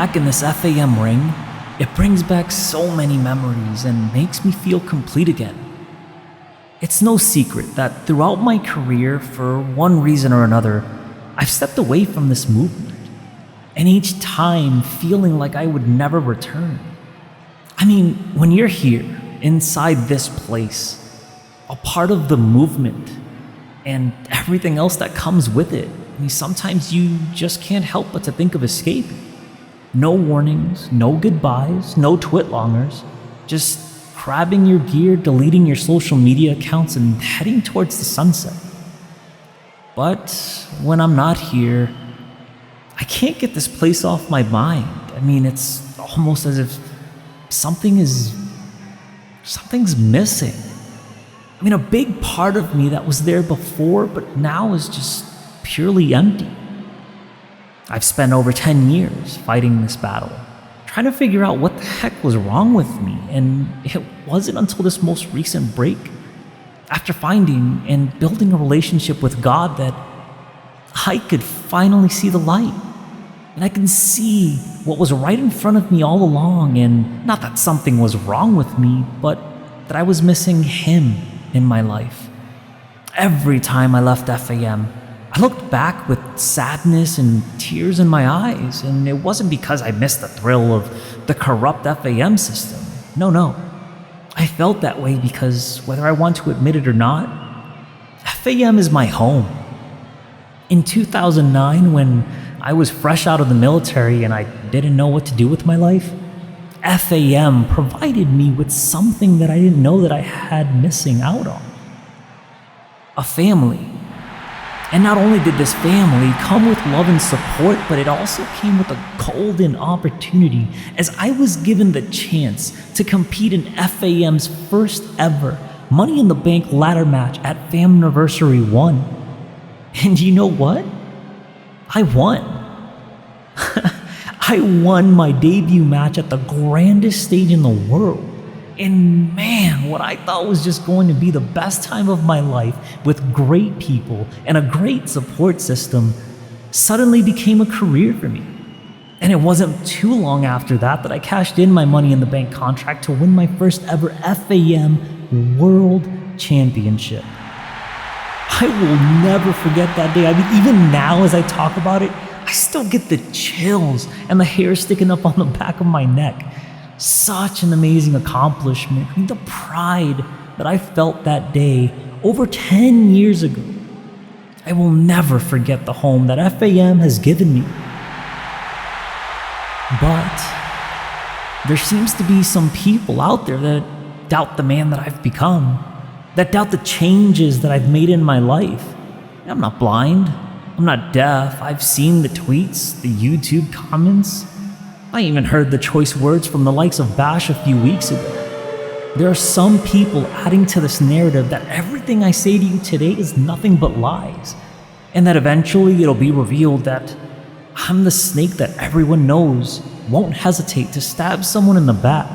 back in this FaM ring, it brings back so many memories and makes me feel complete again. It's no secret that throughout my career, for one reason or another, I've stepped away from this movement, and each time feeling like I would never return. I mean, when you're here, inside this place, a part of the movement, and everything else that comes with it, I mean, sometimes you just can't help but to think of escape. No warnings, no goodbyes, no twitlongers, just grabbing your gear, deleting your social media accounts, and heading towards the sunset. But when I'm not here, I can't get this place off my mind. I mean, it's almost as if something's missing. I mean, a big part of me that was there before, but now is just purely empty. I've spent over 10 years fighting this battle, trying to figure out what the heck was wrong with me, and it wasn't until this most recent break, after finding and building a relationship with God, that I could finally see the light. And I can see what was right in front of me all along, and not that something was wrong with me, but that I was missing Him in my life. Every time I left FaM, I looked back with sadness and tears in my eyes, and it wasn't because I missed the thrill of the corrupt FaM system. No. I felt that way because, whether I want to admit it or not, FaM is my home. In 2009, when I was fresh out of the military and I didn't know what to do with my life, FaM provided me with something that I didn't know that I had missing out on. A family. And not only did this family come with love and support, but it also came with a golden opportunity, as I was given the chance to compete in FaM's first ever Money in the Bank ladder match at FAMniversary 1. And you know what? I won. I won my debut match at the grandest stage in the world. And man, what I thought was just going to be the best time of my life with great people and a great support system suddenly became a career for me. And it wasn't too long after that I cashed in my Money in the Bank contract to win my first ever FaM World Championship. I will never forget that day. I mean, even now as I talk about it, I still get the chills and the hair sticking up on the back of my neck. Such an amazing accomplishment. I mean, the pride that I felt that day over 10 years ago. I will never forget the home that FaM has given me. But there seems to be some people out there that doubt the man that I've become, that doubt the changes that I've made in my life. I'm not blind. I'm not deaf. I've seen the tweets, the YouTube comments. I even heard the choice words from the likes of Bash a few weeks ago. There are some people adding to this narrative that everything I say to you today is nothing but lies, and that eventually it'll be revealed that I'm the snake that everyone knows won't hesitate to stab someone in the back.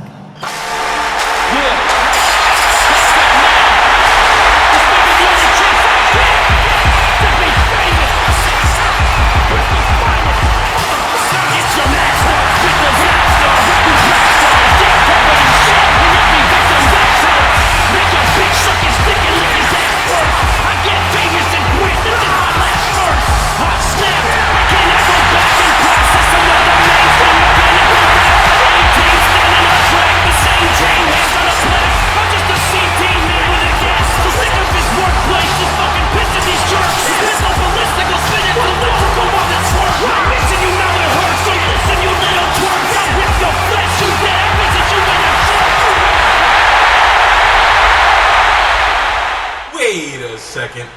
Second.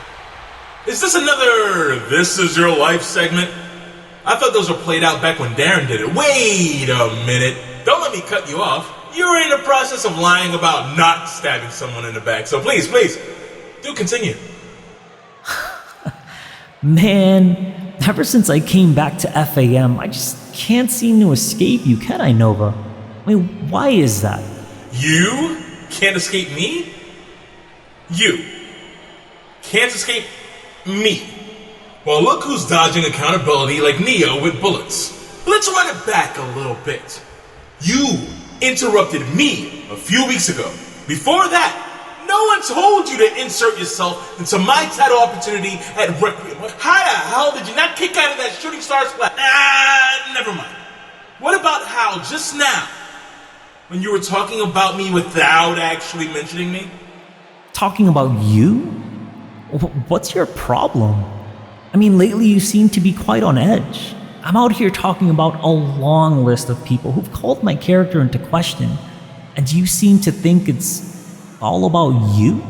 Is this another This Is Your Life segment? I thought those were played out back when Darren did it. Wait a minute. Don't let me cut you off. You're in the process of lying about not stabbing someone in the back. So please, do continue. Man, ever since I came back to FaM, I just can't seem to escape you, can I, Nova? I mean, why is that? You can't escape me? You can't escape me. Well, look who's dodging accountability like Neo with bullets. Let's run it back a little bit. You interrupted me a few weeks ago. Before that, no one told you to insert yourself into my title opportunity at Requiem. How the hell did you not kick out of that shooting star splat? Never mind. What about how just now, when you were talking about me without actually mentioning me? Talking about you? What's your problem? I mean, lately you seem to be quite on edge. I'm out here talking about a long list of people who've called my character into question, and you seem to think it's all about you?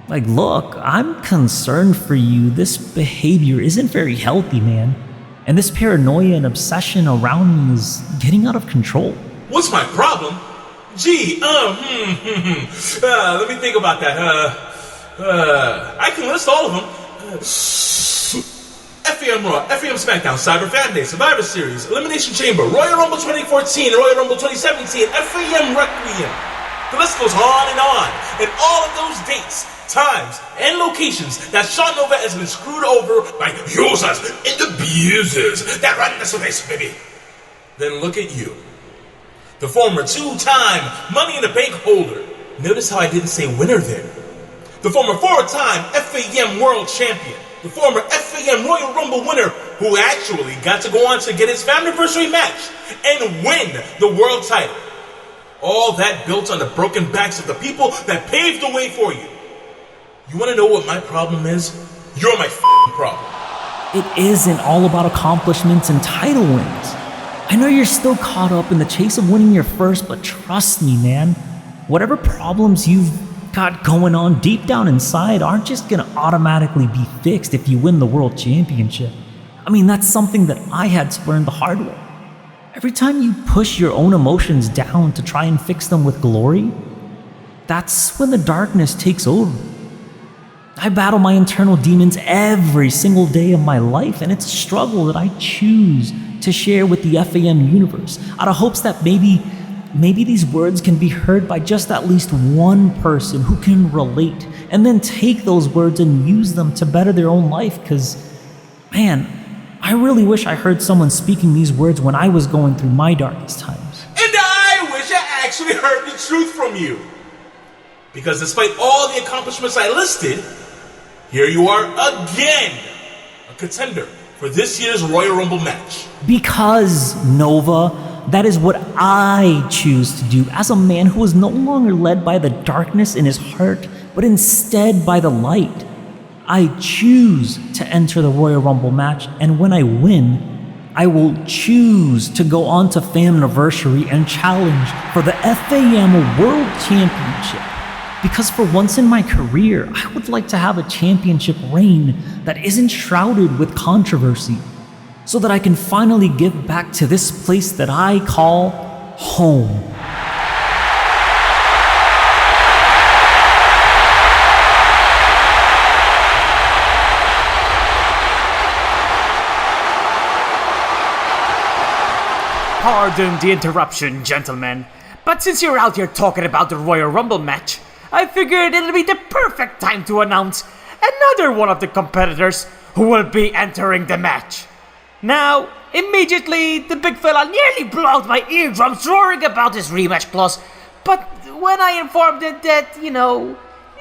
Like, look, I'm concerned for you. This behavior isn't very healthy, man. And this paranoia and obsession around me is getting out of control. What's my problem? Gee, let me think about that. I can list all of them. FaM Raw, FaM SmackDown, Cyber Fan Day, Survivor Series, Elimination Chamber, Royal Rumble 2014, Royal Rumble 2017, FaM Requiem. The list goes on. And all of those dates, times, and locations that Sean Nova has been screwed over by users and abusers that run this place, baby. Then look at you. The former two-time Money in the Bank holder. Notice how I didn't say winner there. The former four-time FaM World Champion. The former FaM Royal Rumble winner who actually got to go on to get his FAMniversary match and win the world title. All that built on the broken backs of the people that paved the way for you. You want to know what my problem is? You're my problem. It isn't all about accomplishments and title wins. I know you're still caught up in the chase of winning your first, but trust me, man, whatever problems you've got going on deep down inside aren't just gonna automatically be fixed if you win the world championship. I mean, that's something that I had to learn the hard way. Every time you push your own emotions down to try and fix them with glory, that's when the darkness takes over. I battle my internal demons every single day of my life, and it's a struggle that I choose to share with the FaM universe, out of hopes that maybe these words can be heard by just at least one person who can relate, and then take those words and use them to better their own life, because, man, I really wish I heard someone speaking these words when I was going through my darkest times. And I wish I actually heard the truth from you. Because despite all the accomplishments I listed, here you are again, a contender for this year's Royal Rumble match. Because, Nova, that is what I choose to do as a man who is no longer led by the darkness in his heart, but instead by the light. I choose to enter the Royal Rumble match, and when I win, I will choose to go on to FAMniversary and challenge for the FaM World Championship. Because for once in my career, I would like to have a championship reign that isn't shrouded with controversy, so that I can finally give back to this place that I call home. Pardon the interruption, gentlemen, but since you're out here talking about the Royal Rumble match, I figured it'll be the perfect time to announce another one of the competitors who will be entering the match. Now, immediately, the big fella nearly blew out my eardrums roaring about his rematch clause, but when I informed him that,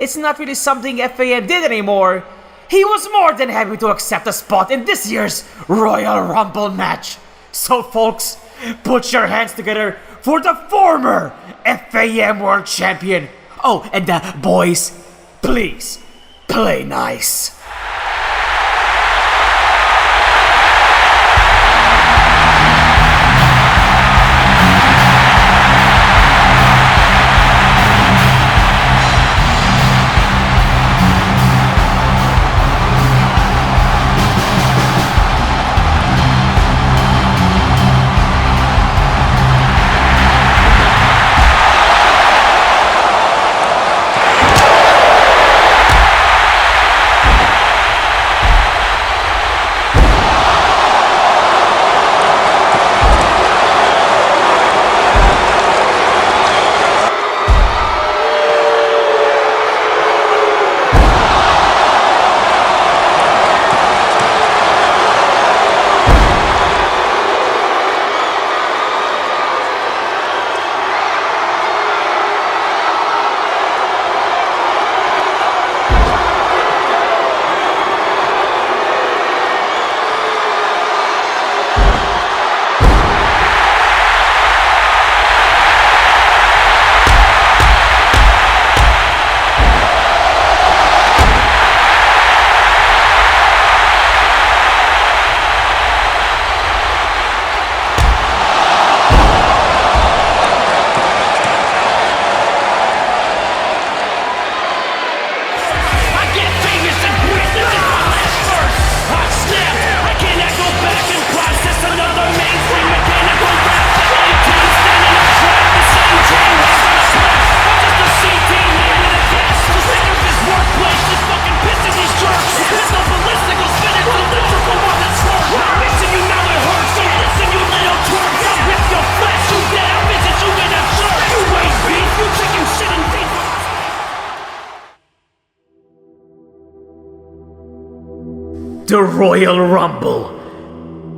it's not really something FaM did anymore, he was more than happy to accept a spot in this year's Royal Rumble match. So folks, put your hands together for the former FaM World Champion. Oh, and boys, please, play nice. The Royal Rumble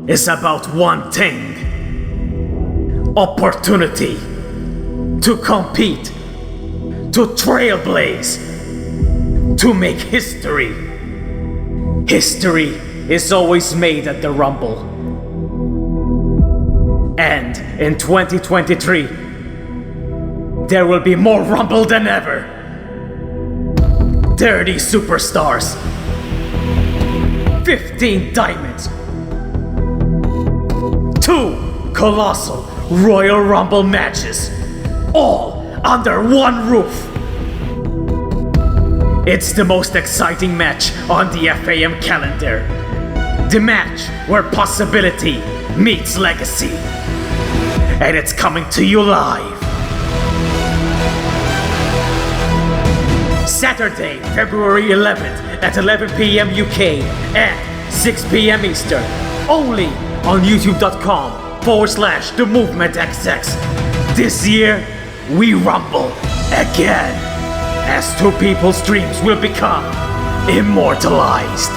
is about one thing: opportunity to compete, to trailblaze, to make history. History is always made at the Rumble. And in 2023, there will be more Rumble than ever. 30 superstars, 15 diamonds, 2 colossal Royal Rumble matches, all under one roof. It's the most exciting match on the FaM calendar. The match where possibility meets legacy. And it's coming to you live. Saturday, February 11th at 11 p.m. UK and 6 p.m. Eastern. Only on youtube.com/TheMovementXX. This year, we rumble again, as two people's dreams will become immortalized.